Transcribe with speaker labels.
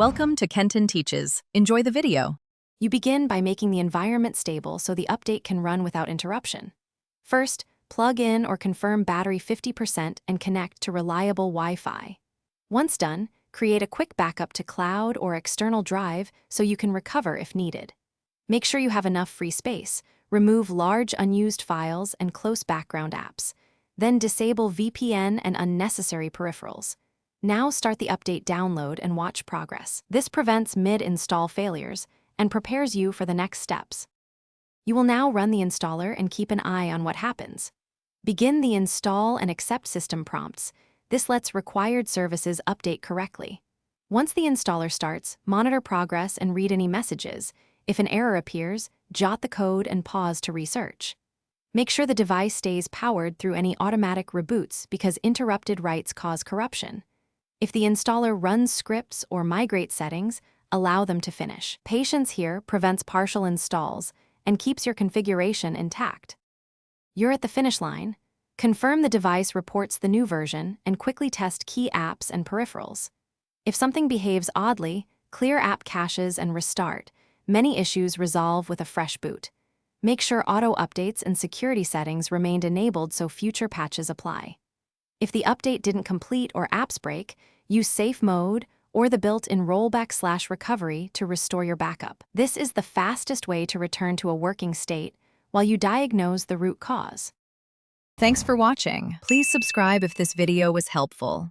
Speaker 1: Welcome to Kenton Teaches. Enjoy the video.
Speaker 2: You begin by making the environment stable so the update can run without interruption. First, plug in or confirm battery 50% and connect to reliable Wi-Fi. Once done, create a quick backup to cloud or external drive so you can recover if needed. Make sure you have enough free space. Remove large unused files and close background apps. Then disable VPN and unnecessary peripherals. Now start the update download and watch progress. This prevents mid-install failures and prepares you for the next steps. You will now run the installer and keep an eye on what happens. Begin the install and accept system prompts. This lets required services update correctly. Once the installer starts, monitor progress and read any messages. If an error appears, jot the code and pause to research. Make sure the device stays powered through any automatic reboots because interrupted writes cause corruption. If the installer runs scripts or migrates settings, allow them to finish. Patience here prevents partial installs and keeps your configuration intact. You're at the finish line. Confirm the device reports the new version and quickly test key apps and peripherals. If something behaves oddly, clear app caches and restart. Many issues resolve with a fresh boot. Make sure auto updates and security settings remained enabled so future patches apply. If the update didn't complete or apps break, use safe mode or the built-in rollback/recovery to restore your backup. This is the fastest way to return to a working state while you diagnose the root cause.
Speaker 1: Thanks for watching. Please subscribe if this video was helpful.